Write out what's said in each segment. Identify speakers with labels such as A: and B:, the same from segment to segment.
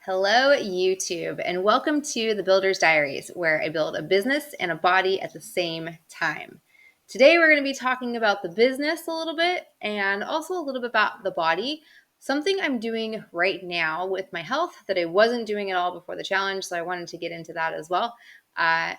A: Hello, YouTube, and welcome to the Builder's Diaries, where I build a business and a body at the same time. Today, we're going to be talking about the business a little bit and also a little bit about the body, something I'm doing right now with my health that I wasn't doing at all before the challenge, so I wanted to get into that as well. A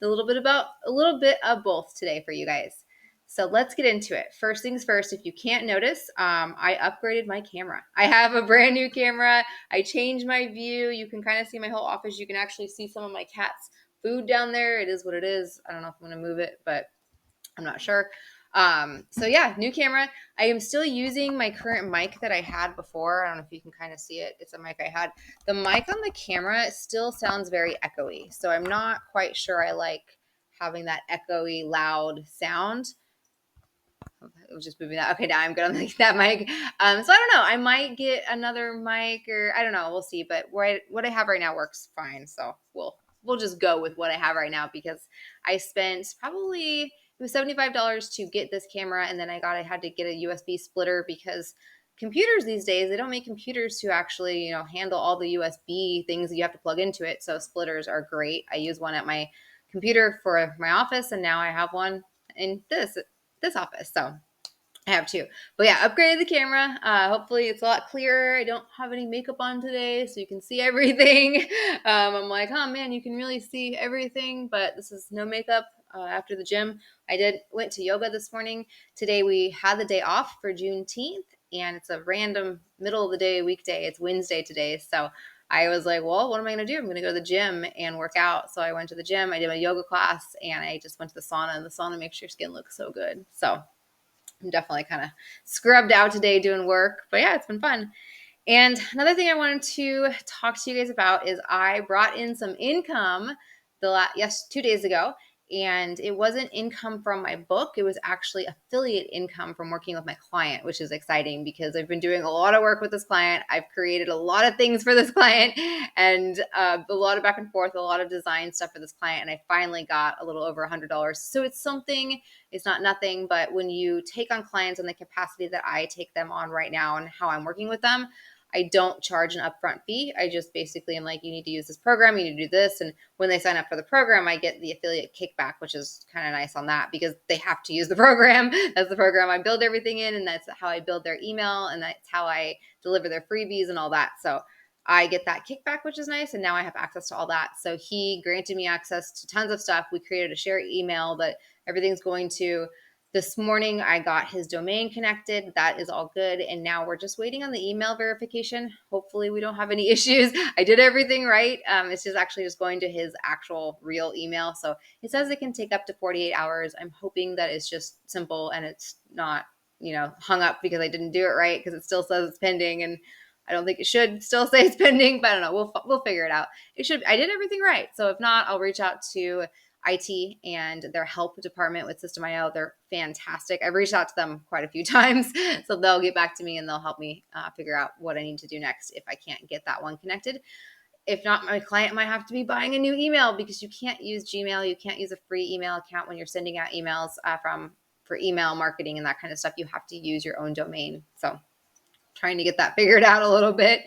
A: little bit of both today for you guys. So let's get into it. First things first, if you can't notice, I upgraded my camera. I have a brand new camera. I changed my view. You can kind of see my whole office. You can actually see some of my cat's food down there. It is what it is. I don't know if I'm going to move it, but I'm not sure. New camera. I am still using my current mic that I had before. I don't know if you can kind of see it. It's a mic I had. The mic on the camera still sounds very echoey. So I'm not quite sure I like having that echoey, loud sound. I was just moving that. Okay, now I'm good on that mic. So I don't know. I might get another mic, or I don't know. We'll see. But what I have right now works fine. So we'll just go with what I have right now because I spent probably it was $75 to get this camera, and then I had to get a USB splitter because computers these days, they don't make computers to actually handle all the USB things that you have to plug into it. So splitters are great. I use one at my computer for my office, and now I have one in this office. So I have two. But yeah, upgraded the camera. Hopefully it's a lot clearer. I don't have any makeup on today, so you can see everything. I'm like, oh man, you can really see everything, but this is no makeup after the gym. Went to yoga this morning. Today we had the day off for Juneteenth, and it's a random middle of the day weekday. It's Wednesday today, so I was like, well, what am I going to do? I'm going to go to the gym and work out. So I went to the gym. I did my yoga class, and I just went to the sauna. And the sauna makes your skin look so good. So I'm definitely kind of scrubbed out today doing work, but yeah, it's been fun. And another thing I wanted to talk to you guys about is I brought in some income 2 days ago, and it wasn't income from my book. It was actually affiliate income from working with my client, which is exciting because I've been doing a lot of work with this client. I've created a lot of things for this client and a lot of back and forth, a lot of design stuff for this client. And I finally got a little over $100. So it's not nothing, but when you take on clients in the capacity that I take them on right now and how I'm working with them, I don't charge an upfront fee. I just basically am like, you need to use this program, you need to do this. And when they sign up for the program, I get the affiliate kickback, which is kind of nice on that because they have to use the program. That's the program I build everything in, and that's how I build their email, and that's how I deliver their freebies and all that. So I get that kickback, which is nice. And now I have access to all that. So he granted me access to tons of stuff. We created a shared email that everything's going to. This morning, I got his domain connected. That is all good. And now we're just waiting on the email verification. Hopefully we don't have any issues. I did everything right. It's just going to his actual real email. So it says it can take up to 48 hours. I'm hoping that it's just simple and it's not, hung up because I didn't do it right, because it still says it's pending, and I don't think it should still say it's pending, but I don't know. We'll figure it out. I did everything right. So if not, I'll reach out to IT and their help department with System.io. They're fantastic. I've reached out to them quite a few times, so they'll get back to me and they'll help me figure out what I need to do next if I can't get that one connected. If not, my client might have to be buying a new email because you can't use Gmail. You can't use a free email account when you're sending out emails for email marketing and that kind of stuff. You have to use your own domain. So trying to get that figured out a little bit.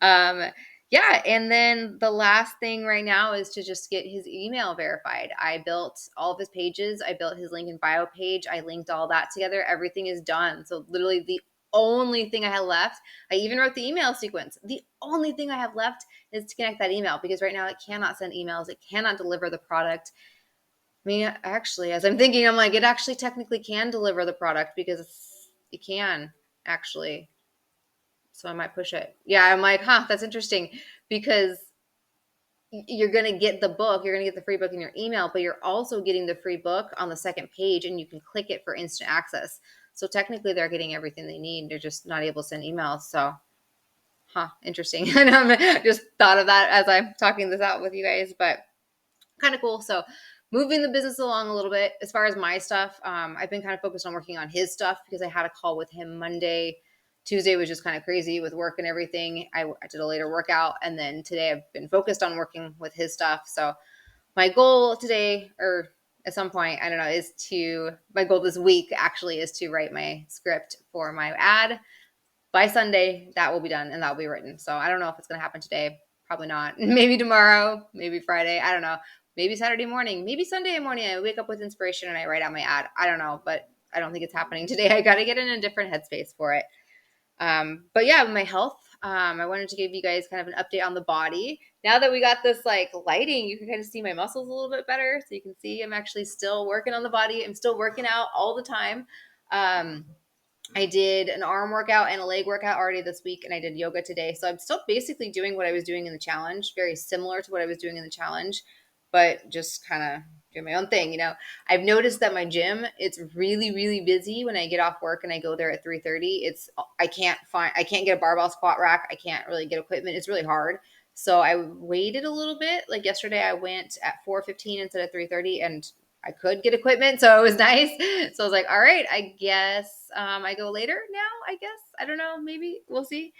A: And then the last thing right now is to just get his email verified. I built all of his pages. I built his link in bio page. I linked all that together. Everything is done. So literally the only thing I had left, I even wrote the email sequence. The only thing I have left is to connect that email, because right now it cannot send emails. It cannot deliver the product. I mean, actually, as I'm thinking, I'm like, it actually technically can deliver the product because it can actually. So I might push it. Yeah, I'm like, that's interesting, because you're going to get the book, you're going to get the free book in your email, but you're also getting the free book on the second page, and you can click it for instant access. So technically they're getting everything they need. They're just not able to send emails. So, interesting. And I just thought of that as I'm talking this out with you guys, but kind of cool. So moving the business along a little bit. As far as my stuff, I've been kind of focused on working on his stuff because I had a call with him Monday. Tuesday was just kind of crazy with work and everything. I did a later workout, and then today I've been focused on working with his stuff. So my goal today, or at some point, I don't know, my goal this week actually is to write my script for my ad. by Sunday, that will be done and that will be written. So I don't know if it's going to happen today. Probably not. Maybe tomorrow, maybe Friday. I don't know. Maybe Saturday morning, maybe Sunday morning. I wake up with inspiration and I write out my ad. I don't know, but I don't think it's happening today. I got to get in a different headspace for it. But yeah, my health, I wanted to give you guys kind of an update on the body. Now that we got this like lighting, you can kind of see my muscles a little bit better. So you can see I'm actually still working on the body. I'm still working out all the time. I did an arm workout and a leg workout already this week, and I did yoga today. So I'm still basically doing what I was doing in the challenge, very similar to what I was doing in the challenge, but just kind of doing my own thing. I've noticed that my gym, it's really, really busy when I get off work and I go there at 3:30. I can't get a barbell squat rack. I can't really get equipment. It's really hard. So I waited a little bit. Like yesterday, I went at 4:15 instead of 3:30, and I could get equipment, so it was nice. So I was like, all right, I guess I go later now, I guess. I don't know, maybe. We'll see.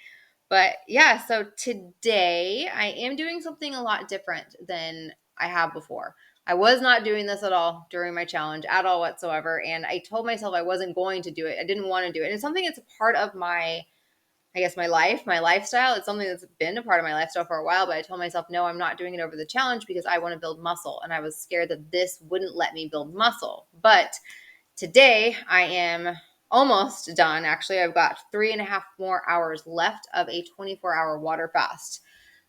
A: But yeah, so today I am doing something a lot different than I have before. I was not doing this at all during my challenge, at all whatsoever. And I told myself I wasn't going to do it. I didn't want to do it. And it's something that's a part of my my lifestyle. It's something that's been a part of my lifestyle for a while, but I told myself, no, I'm not doing it over the challenge because I want to build muscle. And I was scared that this wouldn't let me build muscle. But today I am almost done. Actually, I've got 3.5 more hours left of a 24-hour water fast.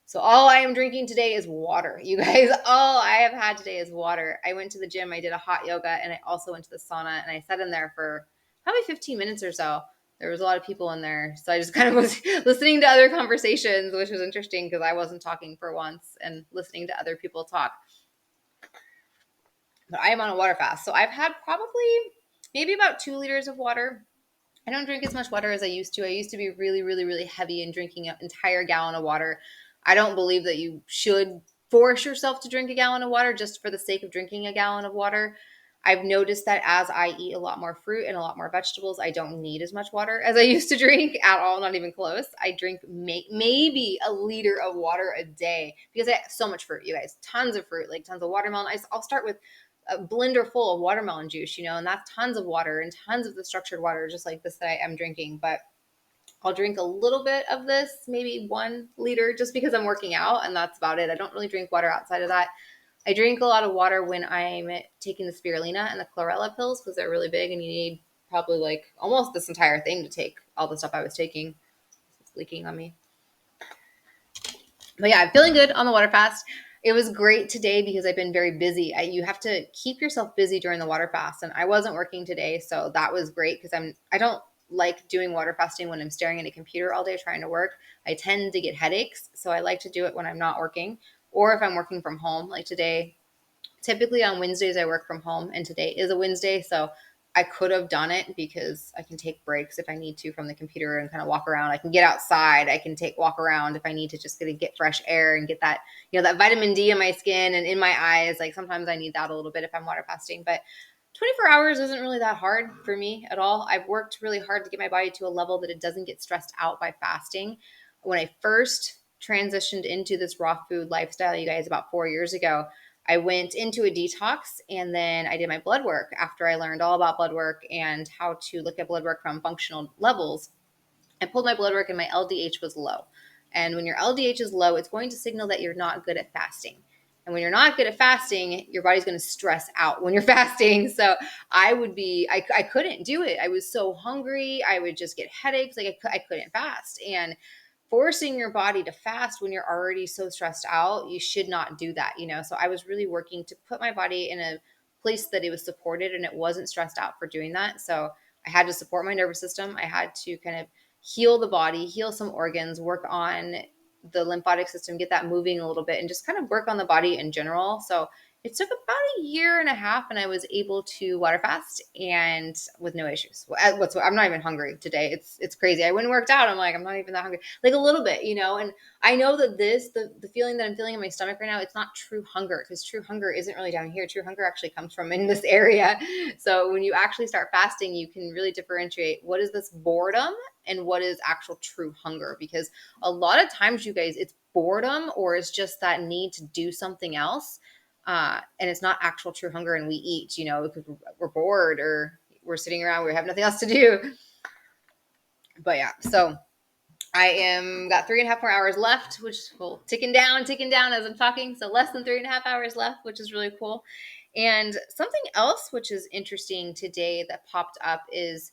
A: So all I am drinking today is water. You guys, all I have had today is water. I went to the gym, I did a hot yoga, and I also went to the sauna, and I sat in there for probably 15 minutes or so. There was a lot of people in there. So I just kind of was listening to other conversations, which was interesting because I wasn't talking for once and listening to other people talk. But I am on a water fast. So I've had probably maybe about 2 liters of water. I don't drink as much water as I used to. I used to be really, really, really heavy in drinking an entire gallon of water. I don't believe that you should force yourself to drink a gallon of water just for the sake of drinking a gallon of water. I've noticed that as I eat a lot more fruit and a lot more vegetables, I don't need as much water as I used to drink at all, not even close. I drink maybe a liter of water a day because I have so much fruit, you guys. Tons of fruit, like tons of watermelon. I'll start with a blender full of watermelon juice, and that's tons of water and tons of the structured water, just like this that I am drinking. But I'll drink a little bit of this, maybe 1 liter, just because I'm working out, and that's about it. I don't really drink water outside of that. I drink a lot of water when I'm taking the spirulina and the chlorella pills because they're really big, and you need probably like almost this entire thing to take all the stuff I was taking. It's leaking on me. But yeah, I'm feeling good on the water fast. It was great today because I've been very busy. You have to keep yourself busy during the water fast, and I wasn't working today, so that was great because I don't like doing water fasting when I'm staring at a computer all day trying to work. I tend to get headaches, so I like to do it when I'm not working or if I'm working from home. Like today, typically on Wednesdays I work from home, and today is a Wednesday, so I could have done it because I can take breaks if I need to from the computer and kind of walk around. I can get outside. I can walk around if I need to just get fresh air and get that, that vitamin D in my skin and in my eyes. Like sometimes I need that a little bit if I'm water fasting, but 24 hours isn't really that hard for me at all. I've worked really hard to get my body to a level that it doesn't get stressed out by fasting. When I first transitioned into this raw food lifestyle, you guys, about 4 years ago, I went into a detox, and then I did my blood work after I learned all about blood work and how to look at blood work from functional levels. I pulled my blood work and my LDH was low. And when your LDH is low, it's going to signal that you're not good at fasting. And when you're not good at fasting, your body's going to stress out when you're fasting. So I couldn't do it. I was so hungry. I would just get headaches. Like I couldn't fast. And forcing your body to fast when you're already so stressed out, you should not do that, So I was really working to put my body in a place that it was supported and it wasn't stressed out for doing that. So I had to support my nervous system. I had to kind of heal the body, heal some organs, work on the lymphatic system, get that moving a little bit, and just kind of work on the body in general. So it took about 1.5 years, and I was able to water fast and with no issues. I'm not even hungry today. It's crazy. I went and worked out. I'm like, I'm not even that hungry, like a little bit, and I know that the feeling that I'm feeling in my stomach right now, it's not true hunger, because true hunger isn't really down here. True hunger actually comes from in this area. So when you actually start fasting, you can really differentiate what is this boredom and what is actual true hunger, because a lot of times, you guys, it's boredom or it's just that need to do something else. And it's not actual true hunger, and we eat, because we're bored or we're sitting around, we have nothing else to do. But yeah, so I am got 3.5 more hours left, which will ticking down as I'm talking. So less than 3.5 hours left, which is really cool. And something else which is interesting today that popped up is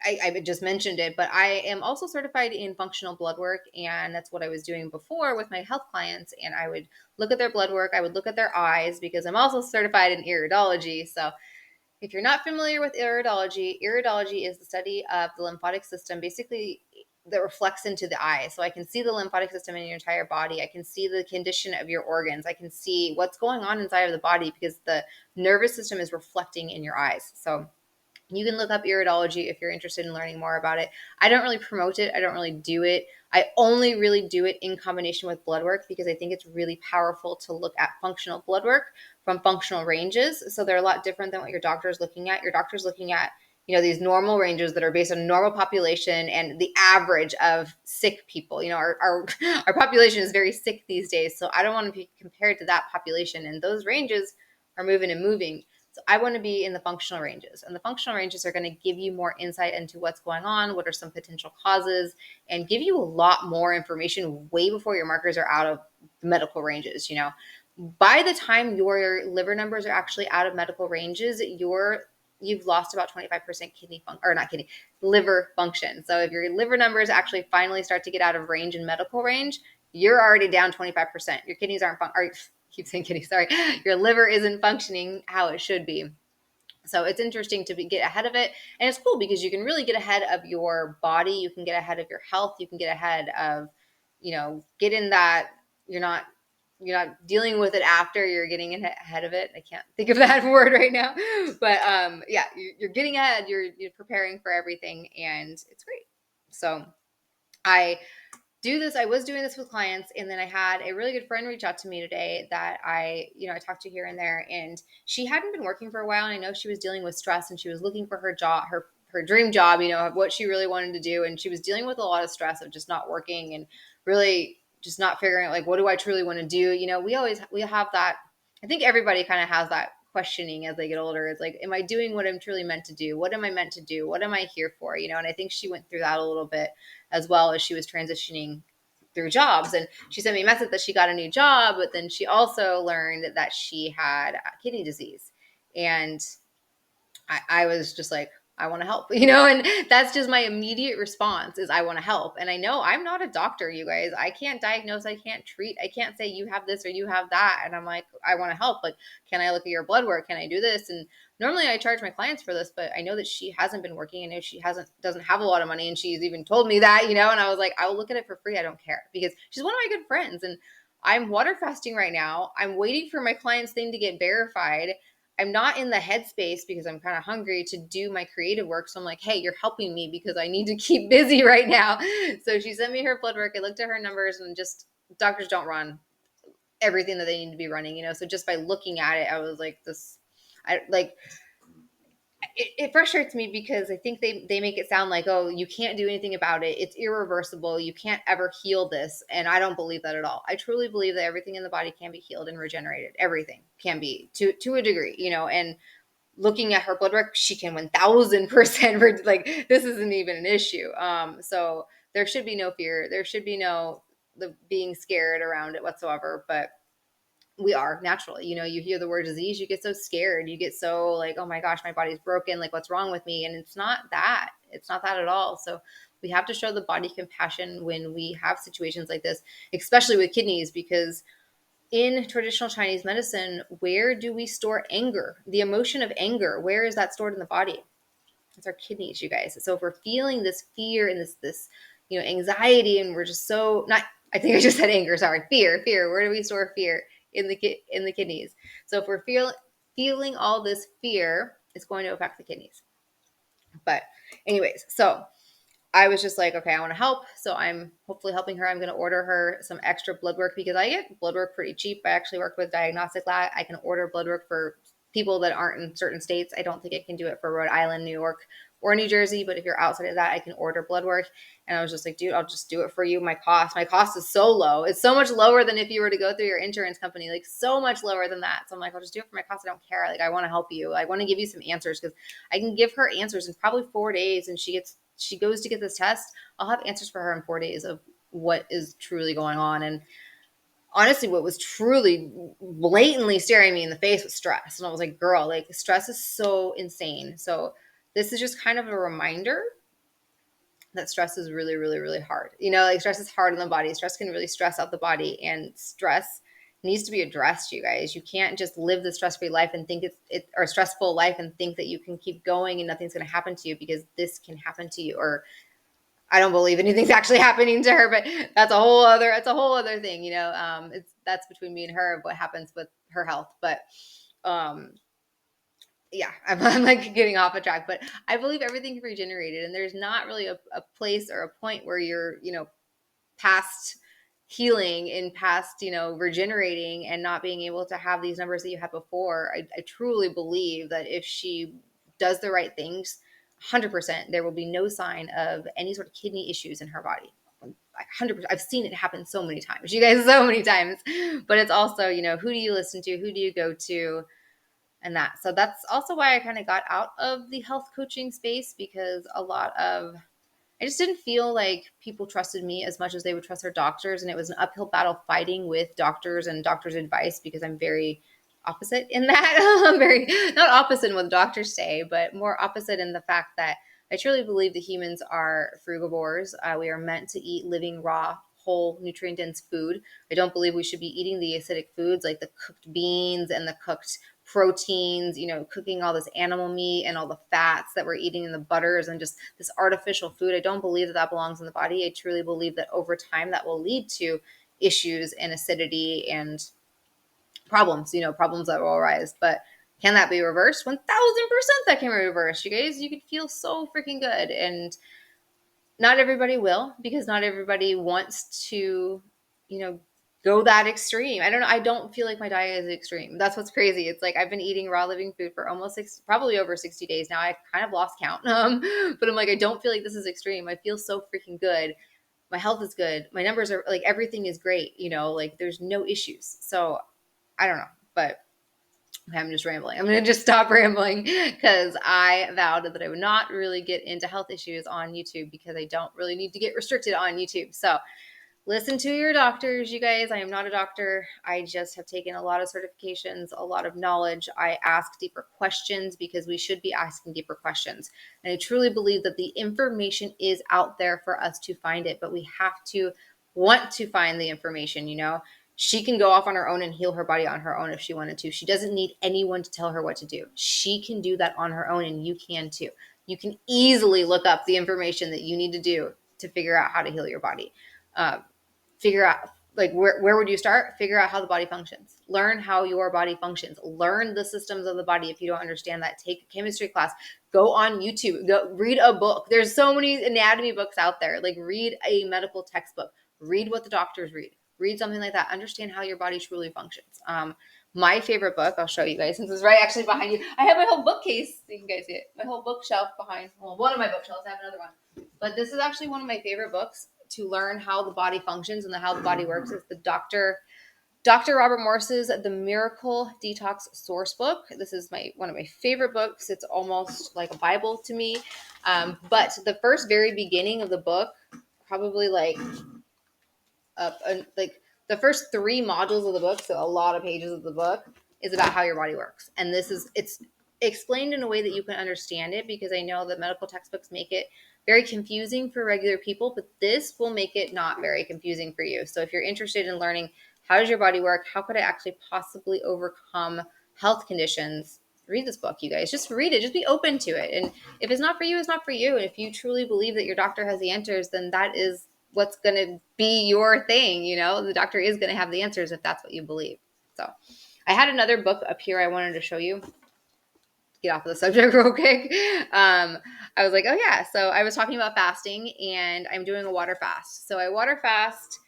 A: I just mentioned it, but I am also certified in functional blood work, and that's what I was doing before with my health clients. And I would look at their blood work, I would look at their eyes because I'm also certified in iridology. So if you're not familiar with iridology is the study of the lymphatic system, basically that reflects into the eye. So I can see the lymphatic system in your entire body. I can see the condition of your organs. I can see what's going on inside of the body because the nervous system is reflecting in your eyes. So you can look up iridology if you're interested in learning more about it. I don't really promote it. I don't really do it. I only really do it in combination with blood work because I think it's really powerful to look at functional blood work from functional ranges. So they're a lot different than what your doctor is looking at. Your doctor's looking at, these normal ranges that are based on normal population and the average of sick people. Our population is very sick these days. So I don't want to be compared to that population. And those ranges are moving and moving. So I want to be in the functional ranges, and the functional ranges are going to give you more insight into what's going on, what are some potential causes, and give you a lot more information way before your markers are out of medical ranges. By the time your liver numbers are actually out of medical ranges, you've lost about 25% liver function. So if your liver numbers actually finally start to get out of range in medical range, you're already down 25%. Your kidneys aren't keep saying kidney, sorry, your liver isn't functioning how it should be. So it's interesting to get ahead of it. And it's cool because you can really get ahead of your body. You can get ahead of your health. You can get ahead of, get in that you're not dealing with it after, you're getting ahead of it. I can't think of that word right now, but yeah, you're getting ahead, you're preparing for everything, and it's great. So I was doing this with clients, and then I had a really good friend reach out to me today that I talked to here and there, and she hadn't been working for a while, and I know she was dealing with stress, and she was looking for her job, her dream job, what she really wanted to do, and she was dealing with a lot of stress of just not working and really just not figuring out, like, what do I truly want to do? We have that. I think everybody kind of has that questioning as they get older. It's like, am I doing what I'm truly meant to do? What am I meant to do? What am I here for? And I think she went through that a little bit as well as she was transitioning through jobs. And she sent me a message that she got a new job, but then she also learned that she had kidney disease. And I was just like, I want to help, and that's just my immediate response is I want to help. And I know I'm not a doctor, you guys. I can't diagnose, I can't treat, I can't say you have this or you have that. And I'm like, I want to help. Like, can I look at your blood work? Can I do this? And normally I charge my clients for this, but I know that she hasn't been working. I know she doesn't have a lot of money. And she's even told me that, and I was like, I will look at it for free. I don't care, because she's one of my good friends. And I'm water fasting right now. I'm waiting for my client's thing to get verified. I'm not in the headspace because I'm kind of hungry to do my creative work. So I'm like, hey, you're helping me because I need to keep busy right now. So she sent me her blood work. I looked at her numbers, and just doctors don't run everything that they need to be running, So just by looking at it, I was like, it frustrates me because I think they make it sound like, oh, you can't do anything about it. It's irreversible. You can't ever heal this. And I don't believe that at all. I truly believe that everything in the body can be healed and regenerated. Everything can be to a degree, and looking at her blood work, she can 1000% like, this isn't even an issue. So there should be no fear. There should be no being scared around it whatsoever. But we are naturally, you hear the word disease, you get so scared, you get so like, oh my gosh, my body's broken, like, what's wrong with me? And it's not that at all. So we have to show the body compassion when we have situations like this, especially with kidneys, because in traditional Chinese medicine, where do we store anger? The emotion of anger, where is that stored in the body? It's our kidneys, you guys. So if we're feeling this fear and this anxiety, and we're just so not, I think I just said anger, sorry, fear. Where do we store fear? In the kidneys. So if we're feeling all this fear, it's going to affect the kidneys. But anyways, so I was just like, okay, I want to help. So I'm hopefully helping her. I'm going to order her some extra blood work because I get blood work pretty cheap. I actually work with Diagnostic Lab. I can order blood work for people that aren't in certain states. I don't think I can do it for Rhode Island, New York, or New Jersey. But if you're outside of that, I can order blood work. And I was just like, dude, I'll just do it for you. My cost is so low. It's so much lower than if you were to go through your insurance company, like so much lower than that. So I'm like, I'll just do it for my cost. I don't care. Like, I want to help you. I want to give you some answers because I can give her answers in probably 4 days, and she gets she goes to get this test, I'll have answers for her in 4 days of what is truly going on. And honestly, what was truly blatantly staring me in the face was stress. And I was like, girl, like stress is so insane. So this is just kind of a reminder that stress is really, really, really hard. Like stress is hard on the body. Stress can really stress out the body, and stress needs to be addressed, you guys. You can't just live the stress-free life and think or stressful life and think that you can keep going and nothing's going to happen to you, because this can happen to you. Or I don't believe anything's actually happening to her, but that's a whole other thing. That's between me and her of what happens with her health. But yeah, I'm like getting off a track, but I believe everything can be regenerated, and there's not really a place or a point where you're, past healing and past, regenerating and not being able to have these numbers that you had before. I truly believe that if she does the right things, 100%, there will be no sign of any sort of kidney issues in her body. 100%. I've seen it happen so many times, you guys, so many times. But it's also, who do you listen to? Who do you go to? And so that's also why I kind of got out of the health coaching space, because I just didn't feel like people trusted me as much as they would trust their doctors. And it was an uphill battle fighting with doctors and doctors' advice, because I'm very opposite in that. I'm very, not opposite in what doctors say, but more opposite in the fact that I truly believe that humans are frugivores. We are meant to eat living, raw, whole, nutrient-dense food. I don't believe we should be eating the acidic foods like the cooked beans and the cooked proteins, cooking all this animal meat and all the fats that we're eating, and the butters and just this artificial food. I don't believe that belongs in the body. I truly believe that over time that will lead to issues and acidity and problems that will arise. But can that be reversed? 1000% that can be reversed, you guys. You could feel so freaking good. And not everybody will, because not everybody wants to, go that extreme. I don't know. I don't feel like my diet is extreme. That's what's crazy. It's like I've been eating raw living food for almost probably over 60 days now. I've kind of lost count. But I'm like, I don't feel like this is extreme. I feel so freaking good. My health is good. My numbers are like, everything is great. Like there's no issues. So I don't know, but I'm just rambling. I'm going to just stop rambling, because I vowed that I would not really get into health issues on YouTube, because I don't really need to get restricted on YouTube. So listen to your doctors, you guys. I am not a doctor. I just have taken a lot of certifications, a lot of knowledge. I ask deeper questions, because we should be asking deeper questions. And I truly believe that the information is out there for us to find it, but we have to want to find the information. She can go off on her own and heal her body on her own if she wanted to. She doesn't need anyone to tell her what to do. She can do that on her own, and you can too. You can easily look up the information that you need to do to figure out how to heal your body. Figure out, like, where would you start? Figure out how the body functions. Learn how your body functions. Learn the systems of the body. If you don't understand that, take a chemistry class. Go on YouTube. Go read a book. There's so many anatomy books out there. Like, read a medical textbook. Read what the doctors read. Read something like that. Understand how your body truly functions. My favorite book, I'll show you guys, since it's right actually behind you. I have my whole bookcase, so you can guys see it. My whole bookshelf behind. Well, one of my bookshelves. I have another one. But this is actually one of my favorite books to learn how the body functions and how the body works. It's the Dr. Robert Morse's The Miracle Detox Source Book. This is one of my favorite books. It's almost like a Bible to me. But the very beginning of the book, probably like the first 3 modules of the book, so a lot of pages of the book, is about how your body works. And it's explained in a way that you can understand it, because I know that medical textbooks make it very confusing for regular people, but this will make it not very confusing for you. So if you're interested in learning how does your body work, how could I actually possibly overcome health conditions, read this book, you guys. Just read it. Just be open to it. And if it's not for you, it's not for you. And if you truly believe that your doctor has the answers, then that is what's going to be your thing. The doctor is going to have the answers if that's what you believe. So I had another book up here I wanted to show you. Get off of the subject real quick. I was like, oh yeah. So I was talking about fasting, and I'm doing a water fast. So I water fast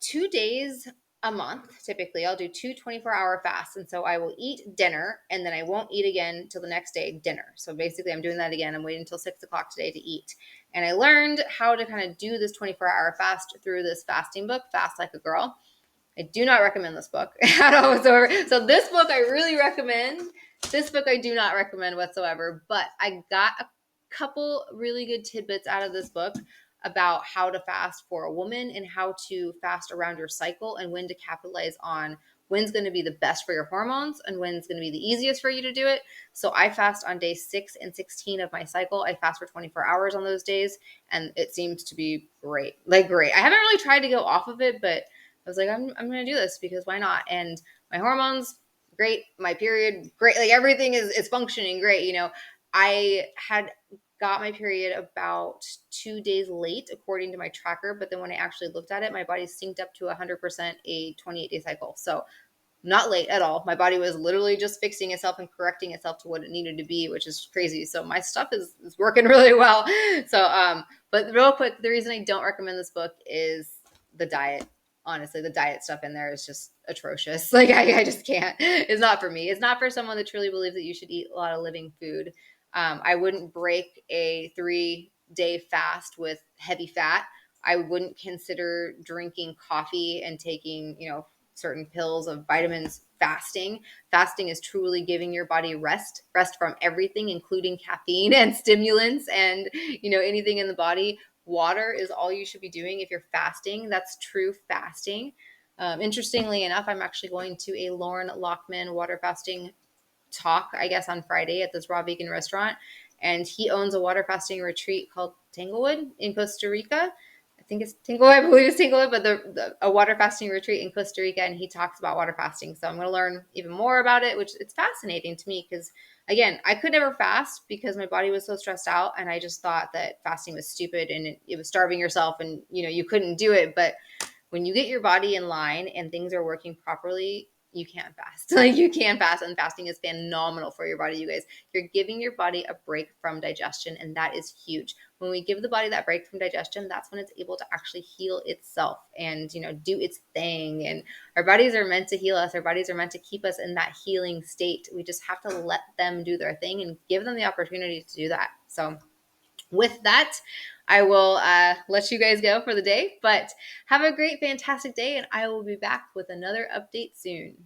A: 2 days a month. Typically I'll do 2 24-hour fasts. And so I will eat dinner, and then I won't eat again till the next day, dinner. So basically I'm doing that again. I'm waiting until 6 o'clock today to eat. And I learned how to kind of do this 24-hour fast through this fasting book, Fast Like a Girl. I do not recommend this book at all whatsoever. So this book I really recommend. This book I do not recommend whatsoever, but I got couple really good tidbits out of this book about how to fast for a woman and how to fast around your cycle and when to capitalize on when's going to be the best for your hormones and when's going to be the easiest for you to do it. So I fast on day 6 and 16 of my cycle. I fast for 24 hours on those days, and it seems to be great. Like, great. I haven't really tried to go off of it, but I was like, I'm going to do this because why not? And my hormones, great. My period, great. Like, everything is functioning great. You know, I had got my period about 2 days late according to my tracker, but then when I actually looked at it, my body synced up to 100% a 28-day cycle. So not late at all. My body was literally just fixing itself and correcting itself to what it needed to be, which is crazy. So my stuff is working really well. So, but real quick, the reason I don't recommend this book is the diet. Honestly, the diet stuff in there is just atrocious. Like, I just can't. It's not for me. It's not for someone that truly believes that you should eat a lot of living food. I wouldn't break a 3-day fast with heavy fat. I wouldn't consider drinking coffee and taking, certain pills of vitamins fasting. Fasting is truly giving your body rest from everything, including caffeine and stimulants and, anything in the body. Water is all you should be doing if you're fasting. That's true fasting. Interestingly enough, I'm actually going to a Lauren Lockman water fasting talk, I guess, on Friday at this raw vegan restaurant. And he owns a water fasting retreat called Tanglewood in Costa Rica. I think it's Tanglewood. I believe it's Tanglewood, but a water fasting retreat in Costa Rica. And he talks about water fasting. So I'm going to learn even more about it, which it's fascinating to me because, again, I could never fast because my body was so stressed out. And I just thought that fasting was stupid and it was starving yourself and, you couldn't do it. But when you get your body in line and things are working properly, you can fast. Like, you can fast, and fasting is phenomenal for your body, you guys. You're giving your body a break from digestion, and that is huge. When we give the body that break from digestion, that's when it's able to actually heal itself and, do its thing. And our bodies are meant to heal us. Our bodies are meant to keep us in that healing state. We just have to let them do their thing and give them the opportunity to do that. So with that, I will let you guys go for the day, but have a great, fantastic day, and I will be back with another update soon.